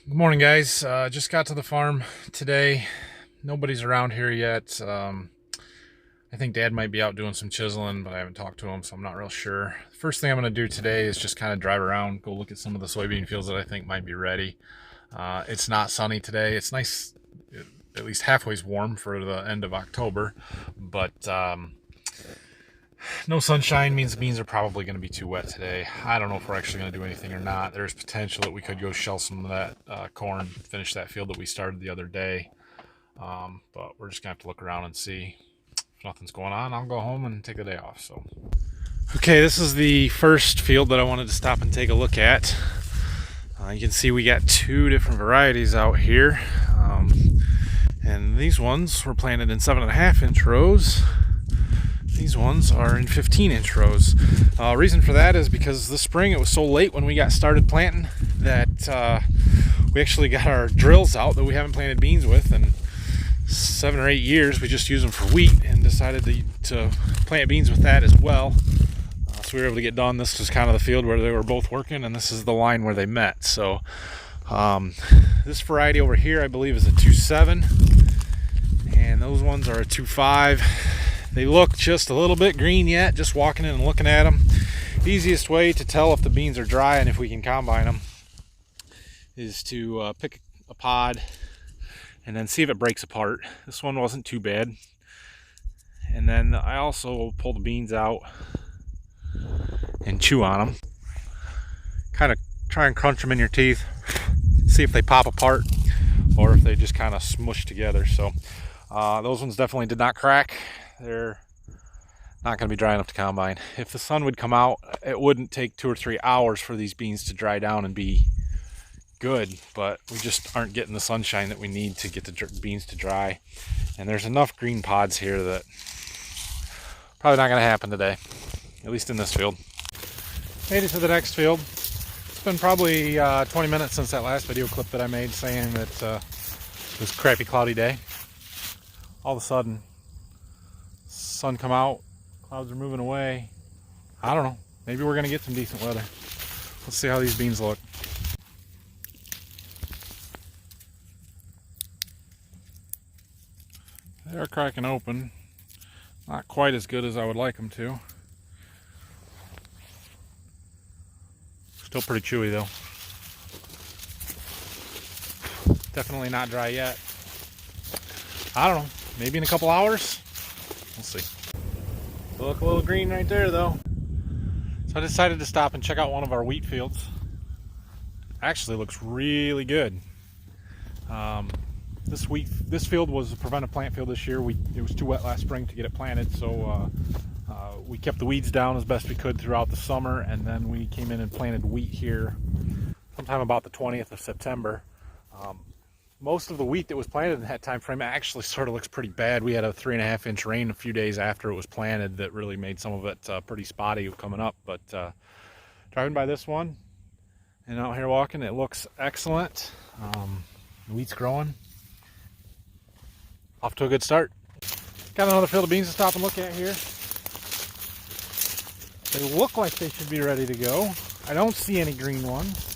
Good morning, guys. Just got to the farm today. Nobody's around here yet. I think Dad might be out doing some chiseling, but I haven't talked to him, so I'm not real sure. First thing I'm going to do today is just kind of drive around, go look at some of the soybean fields that I think might be ready. It's not sunny today. It's nice, at least halfway's warm for the end of October, but no sunshine means the beans are probably going to be too wet today. I don't know if we're actually going to do anything or not. There's potential that we could go shell some of that corn, finish that field that we started the other day. But we're just going to have to look around and see. If nothing's going on, I'll go home and take the day off. So, okay, this is the first field that I wanted to stop and take a look at. You can see we got two different varieties out here. And these ones were planted in 7.5-inch rows. These ones are in 15-inch rows. Reason for that is because this spring it was so late when we got started planting that we actually got our drills out that we haven't planted beans with in 7 or 8 years. We just use them for wheat and decided to plant beans with that as well. So we were able to get done. This was kind of the field where they were both working, and this is the line where they met. So this variety over here I believe is a 2.7, and those ones are a 2.5. They look just a little bit green yet, just walking in and looking at them. The easiest way to tell if the beans are dry and if we can combine them is to pick a pod and then see if it breaks apart. This one wasn't too bad. And then I also pull the beans out and chew on them. Kind of try and crunch them in your teeth, see if they pop apart or if they just kind of smush together. So those ones definitely did not crack. They're not going to be dry enough to combine. If the sun would come out, it wouldn't take 2 or 3 hours for these beans to dry down and be good, but we just aren't getting the sunshine that we need to get the beans to dry. And there's enough green pods here that probably not going to happen today, at least in this field. Made it to the next field. It's been probably 20 minutes since that last video clip that I made saying that it was a crappy cloudy day. All of a sudden, sun come out, clouds are moving away. I don't know, maybe we're gonna get some decent weather. Let's see how these beans look. They're cracking open, not quite as good as I would like them to. Still pretty chewy though. Definitely not dry yet. I don't know, maybe in a couple hours. We'll see. They look a little green right there though. So I decided to stop and check out one of our wheat fields. Actually looks really good. This field was a preventive plant field this year. It was too wet last spring to get it planted, so we kept the weeds down as best we could throughout the summer, and then we came in and planted wheat here sometime about the 20th of September. Most of the wheat that was planted in that time frame actually sort of looks pretty bad. We had a 3.5-inch rain a few days after it was planted that really made some of it pretty spotty coming up. But driving by this one and out here walking, it looks excellent. The wheat's growing. Off to a good start. Got another field of beans to stop and look at here. They look like they should be ready to go. I don't see any green ones.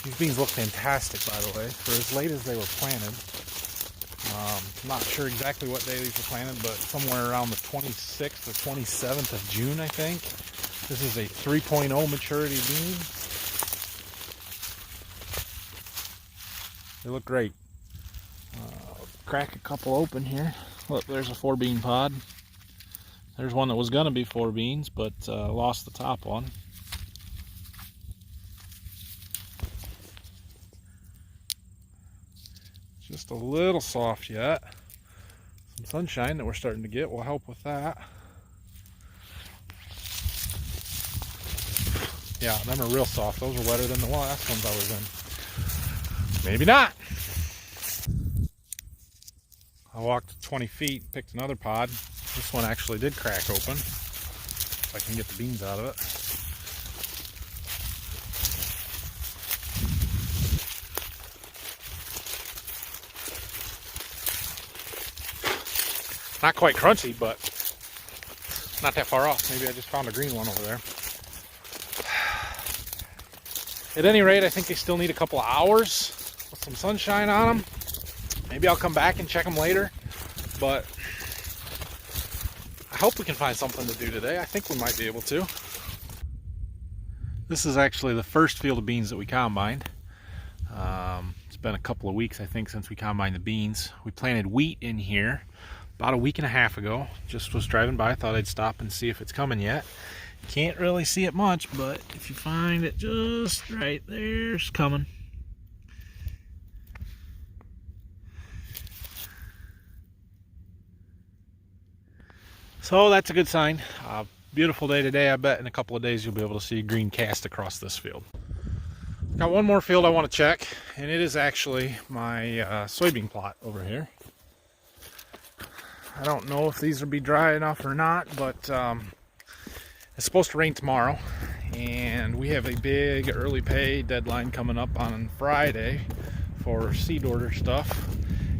These beans look fantastic, by the way, for as late as they were planted. I'm not sure exactly what day these were planted, but somewhere around the 26th or 27th of June, I think. This is a 3.0 maturity bean. They look great. Crack a couple open here. Look, there's a 4-bean pod. There's one that was going to be 4 beans, but lost the top one. Just a little soft yet. Some sunshine that we're starting to get will help with that. Yeah, them are real soft. Those are wetter than the last ones I was in. Maybe not. I walked 20 feet, picked another pod. This one actually did crack open. If I can get the beans out of it. Not quite crunchy, but not that far off. Maybe I just found a green one over there. At any rate, I think they still need a couple of hours with some sunshine on them. Maybe I'll come back and check them later, but I hope we can find something to do today. I think we might be able to. This is actually the first field of beans that we combined. It's been a couple of weeks, I think, since we combined the beans. We planted wheat in here about a week and a half ago. Just was driving by, thought I'd stop and see if it's coming yet. Can't really see it much, but if you find it just right there, it's coming. So that's a good sign. Beautiful day today. I bet in a couple of days you'll be able to see a green cast across this field. Got one more field I want to check, and it is actually my soybean plot over here. I don't know if these will be dry enough or not, but it's supposed to rain tomorrow, and we have a big early pay deadline coming up on Friday for seed order stuff.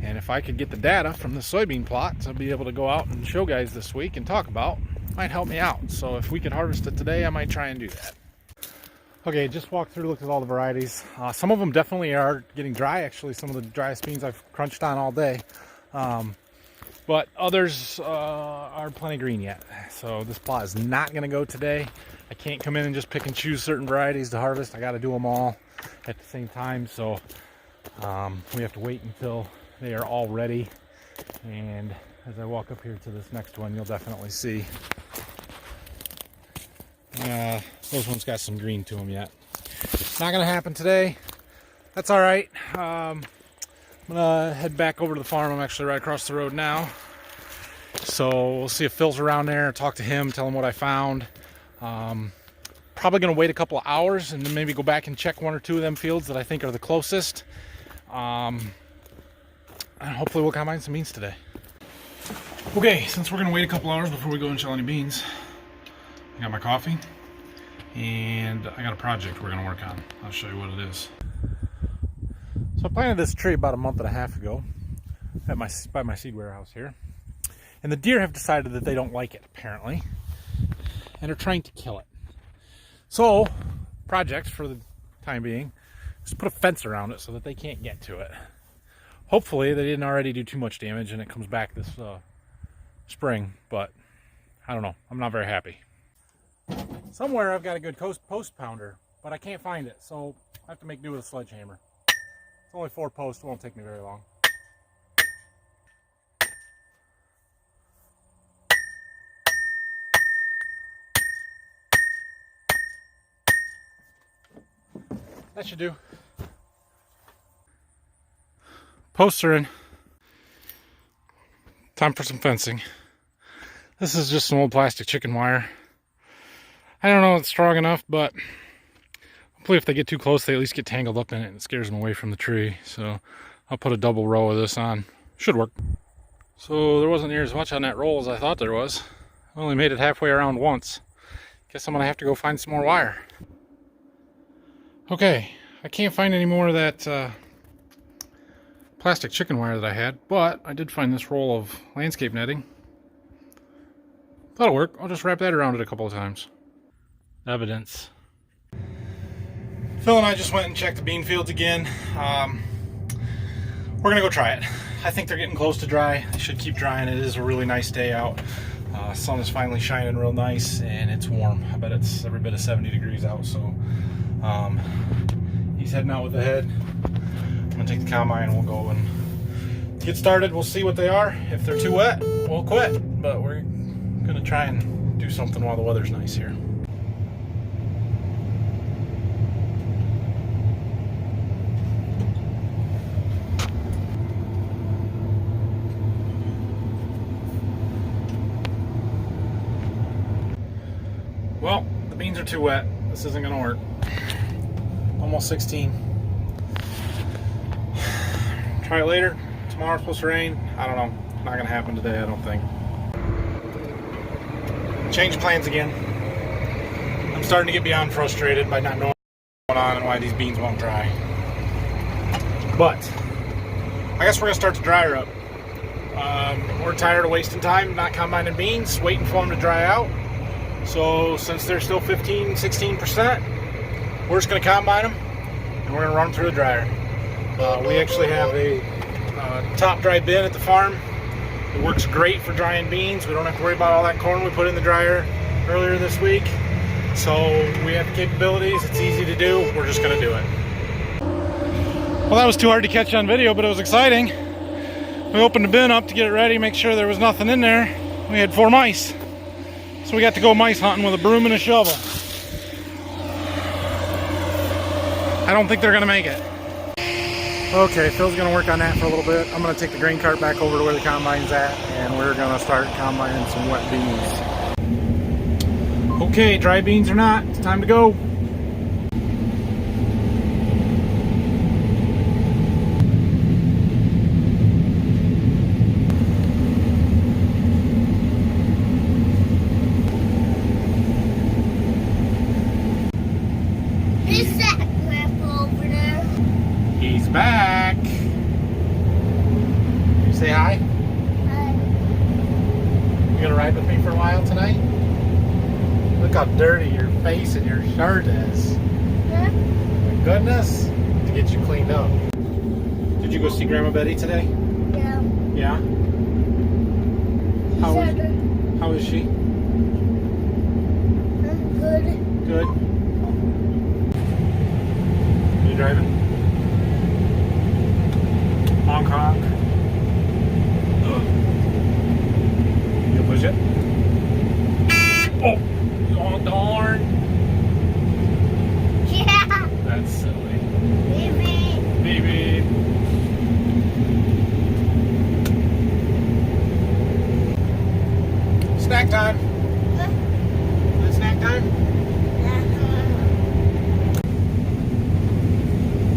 And if I could get the data from the soybean plots, I'll be able to go out and show guys this week and talk about. Might help me out. So if we could harvest it today, I might try and do that. Okay, just walked through, looked at all the varieties. Some of them definitely are getting dry. Actually, some of the driest beans I've crunched on all day. But others are plenty green yet. So this plot is not going to go today. I can't come in and just pick and choose certain varieties to harvest. I got to do them all at the same time. So we have to wait until they are all ready. And as I walk up here to this next one, you'll definitely see those ones got some green to them yet. Not gonna happen today. That's all right. I'm gonna head back over to the farm. I'm actually right across the road now, so we'll see if Phil's around there, talk to him, tell him what I found. Probably gonna wait a couple of hours and then maybe go back and check one or two of them fields that I think are the closest. And hopefully we'll combine some beans today. Okay, since we're gonna wait a couple hours before we go and shell any beans, I got my coffee and I got a project we're gonna work on. I'll show you what it is. So I planted this tree about a month and a half ago at by my seed warehouse here, and the deer have decided that they don't like it apparently, and are trying to kill it. So, project for the time being is put a fence around it so that they can't get to it. Hopefully they didn't already do too much damage and it comes back this spring, but I don't know. I'm not very happy. Somewhere I've got a good post pounder, but I can't find it, so I have to make do with a sledgehammer. It's only 4 posts, it won't take me very long. That should do. Posts are in. Time for some fencing. This is just some old plastic chicken wire. I don't know if it's strong enough, but hopefully if they get too close, they at least get tangled up in it and it scares them away from the tree. So I'll put a double row of this on. Should work. So there wasn't near as much on that roll as I thought there was. I only made it halfway around once. Guess I'm gonna have to go find some more wire. Okay, I can't find any more of that plastic chicken wire that I had, but I did find this roll of landscape netting. That'll work. I'll just wrap that around it a couple of times. Evidence. Phil and I just went and checked the bean fields again. We're gonna go try it. I think they're getting close to dry. They should keep drying. It is a really nice day out. Sun is finally shining real nice and it's warm. I bet it's every bit of 70 degrees out, so he's heading out with the head. I'm gonna take the combine and we'll go and get started. We'll see what they are. If they're too wet, we'll quit, but we're gonna try and do something while the weather's nice here. Well, the beans are too wet. This isn't gonna work. Almost 16. Try it later. Tomorrow's supposed to rain. I don't know. Not gonna happen today, I don't think. Change plans again. I'm starting to get beyond frustrated by not knowing what's going on and why these beans won't dry. But I guess we're gonna start to dry her up. We're tired of wasting time not combining beans, waiting for them to dry out. So since they're still 15-16%, we're just going to combine them and we're going to run them through the dryer. We actually have a top dry bin at the farm. It works great for drying beans. We don't have to worry about all that corn we put in the dryer earlier this week. So we have the capabilities. It's easy to do. We're just going to do it. Well, that was too hard to catch on video, but it was exciting. We opened the bin up to get it ready, make sure there was nothing in there. We had 4 mice. So we got to go mice hunting with a broom and a shovel. I don't think they're going to make it. Okay, Phil's going to work on that for a little bit. I'm going to take the grain cart back over to where the combine's at, and we're going to start combining some wet beans. Okay, dry beans or not, it's time to go. Is that Grandpa over there? He's back. You say hi? Hi. You gonna ride with me for a while tonight? Look how dirty your face and your shirt is. Huh? My goodness. To get you cleaned up. Did you go see Grandma Betty today? Yeah. Yeah? How is she? I'm good. Good. You driving? Honk honk. You push it? Oh! Oh darn! Yeah. That's silly. Baby. Baby. Snack time. Huh? Is it snack time?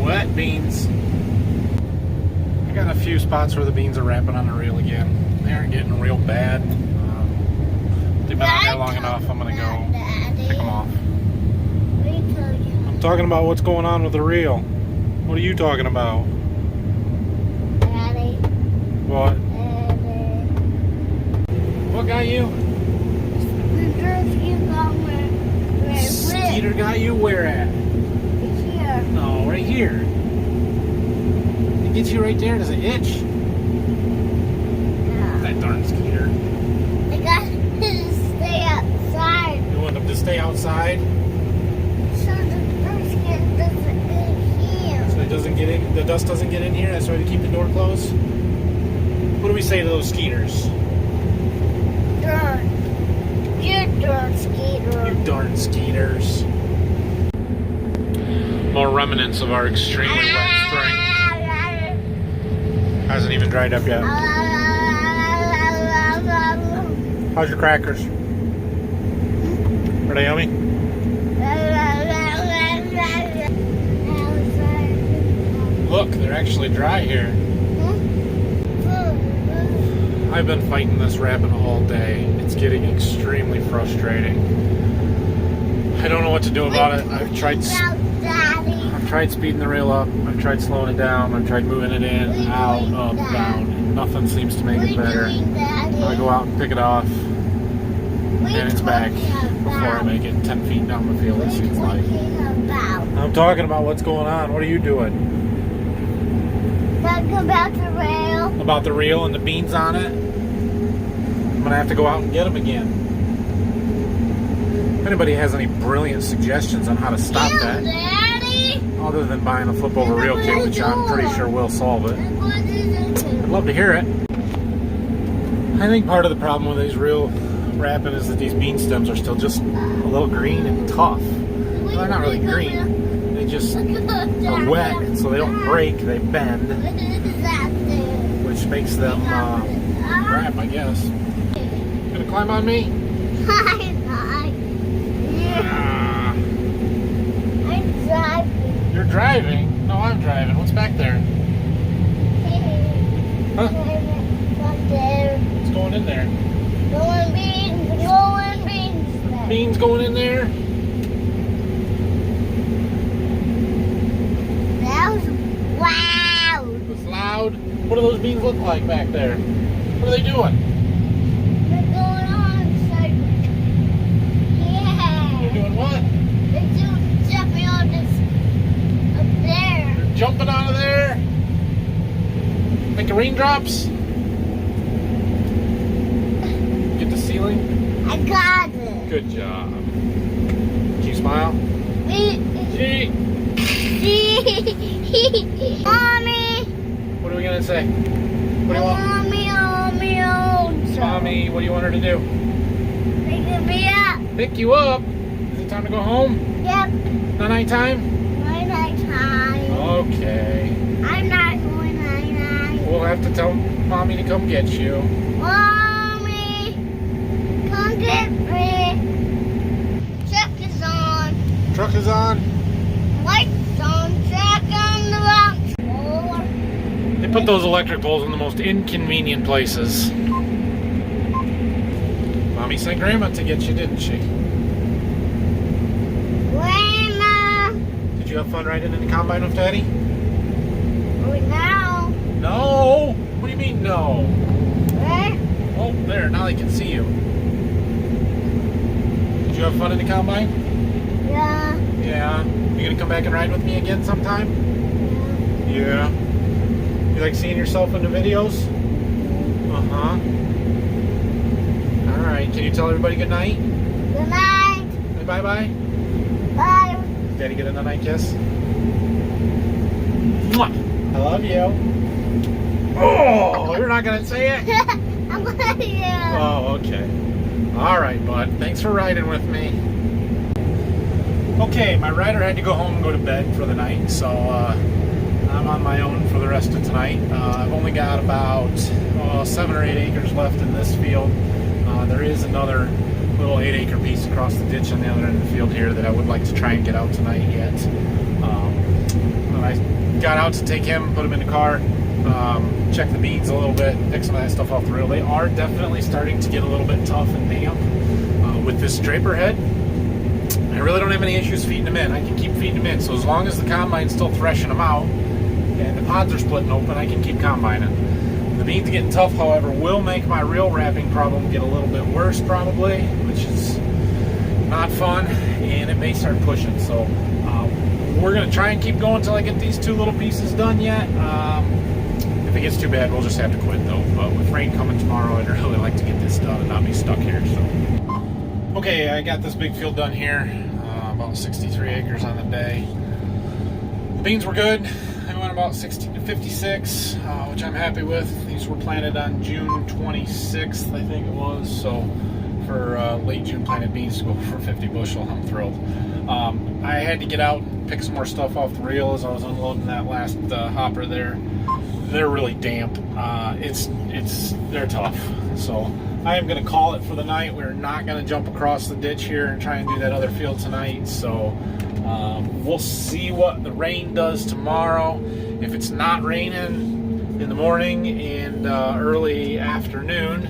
Wet beans. I got a few spots where the beans are wrapping on the reel again. They aren't getting real bad. They've been on there long enough. I'm gonna go pick them off. I'm talking about what's going on with the reel. What are you talking about? Daddy. What? Daddy. What got you? Skeeter got you where at? Here. No, right here. It gets you right there. Does it itch? Yeah. That darn Skeeter. I got to stay outside You want them to stay outside so the brisket doesn't get here. so it doesn't get in. The dust doesn't get in here. That's why we keep the door closed. What do we say to those Skeeters? Darn. You darn Skeeter. You darn Skeeters. More remnants of our extremely wet spring. Hasn't even dried up yet. How's your crackers? Are they yummy? Look, they're actually dry here. I've been fighting this rabbit all day. It's getting extremely frustrating. I don't know what to do about it. I've tried speeding the reel up. I've tried slowing it down. I've tried moving it in, out, up, down. Nothing seems to make it better. I go out and pick it off, and it's back before I make it 10 feet down the field, it seems like. I'm talking about what's going on. What are you doing? Talk about the rail. About the reel and the beans on it? I'm going to have to go out and get them again. If anybody has any brilliant suggestions on how to stop that, Daddy. other than buying a flip over reel kit, which I'm pretty sure will solve it, I'd love to hear it. I think part of the problem with these reel wrapping is that these bean stems are still just a little green and tough. Well, they're not really green. They just are wet, and so they don't break, they bend, which makes them wrap, I guess. Gonna climb on me? I'm driving. You're driving? No, I'm driving. What's back there? Huh? Up there. What's going in there? Going beans. Going beans. Beans going in there? That was loud. It's loud. What do those beans look like back there? What are they doing? They're going on side. Yeah. They're doing what? They're doing jumping on the jumping out of there. Make the raindrops. Get the ceiling. I got it. Good job. Can you smile? Gee. Mommy. What are we gonna say? What do you want? Mommy, what do you want her to do? Pick me up. Pick you up? Is it time to go home? Yep. Night time? Night time. Okay. I'm not going night. We'll have to tell Mommy to come get you. Mommy, come get me. Truck is on. Truck is on. Lights on. Truck on the rock. They put those electric poles in the most inconvenient places. Mommy sent Grandma to get you, didn't she? Grandma. Did you have fun riding in the combine with Daddy? Now. No! What do you mean no? Where? Oh, there, now they can see you. Did you have fun in the combine? Yeah. Yeah. You gonna come back and ride with me again sometime? Yeah. You like seeing yourself in the videos? Uh-huh. Alright, can you tell everybody good night? Good night. And bye-bye? Bye. Daddy get a night kiss? Mwah! I love you. Oh, you're not gonna say it? I love you. Oh, okay. Alright, bud. Thanks for riding with me. Okay, my rider had to go home and go to bed for the night, so I'm on my own for the rest of tonight. I've only got about 7 or 8 acres left in this field. There is another little 8-acre piece across the ditch on the other end of the field here that I would like to try and get out tonight yet. When I got out to take him, put him in the car, check the beans a little bit, pick some of that stuff off the reel. They are definitely starting to get a little bit tough and damp with this draper head. I really don't have any issues feeding them in. I can keep feeding them in. So as long as the combine's still threshing them out and the pods are splitting open, I can keep combining. The beans getting tough, however, will make my reel wrapping problem get a little bit worse probably, which is not fun, and it may start pushing. So we're going to try and keep going until I get these 2 little pieces done yet. If it gets too bad, we'll just have to quit though. But with rain coming tomorrow, I'd really like to get this done and not be stuck here. So, okay, I got this big field done here, about 63 acres on the day. The beans were good. I went about 60 to 56, which I'm happy with. These were planted on June 26th, I think it was. So for late June planted beans to go for 50 bushel, I'm thrilled. I had to get out and pick some more stuff off the reel as I was unloading that last hopper there. They're really damp. They're tough. So I am going to call it for the night. We're not going to jump across the ditch here and try and do that other field tonight. So we'll see what the rain does tomorrow. If it's not raining in the morning and early afternoon,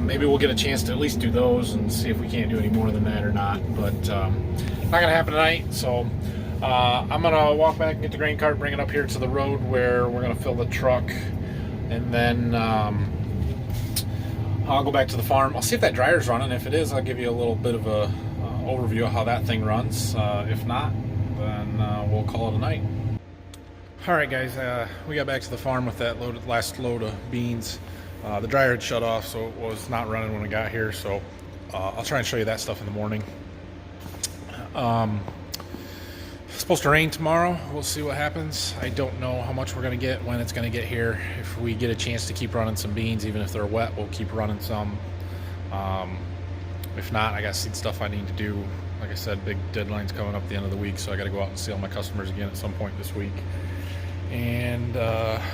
maybe we'll get a chance to at least do those and see if we can't do any more than that or not. But not going to happen tonight. So I'm going to walk back and get the grain cart, bring it up here to the road where we're going to fill the truck. And then I'll go back to the farm. I'll see if that dryer's running. If it is, I'll give you a little bit of a overview of how that thing runs. If not, then we'll call it a night. All right, guys, we got back to the farm with that last load of beans. The dryer had shut off, so it was not running when we got here. So I'll try and show you that stuff in the morning. It's supposed to rain tomorrow. We'll see what happens. I don't know how much we're going to get, when it's going to get here. If we get a chance to keep running some beans, even if they're wet, we'll keep running some. If not, I got seed stuff I need to do. Like I said, big deadline's coming up at the end of the week, so I got to go out and see all my customers again at some point this week. And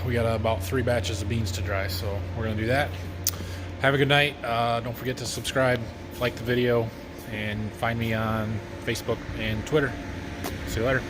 we got about 3 batches of beans to dry, so we're going to do that. Have a good night. Don't forget to subscribe, like the video, and find me on Facebook and Twitter. See you later.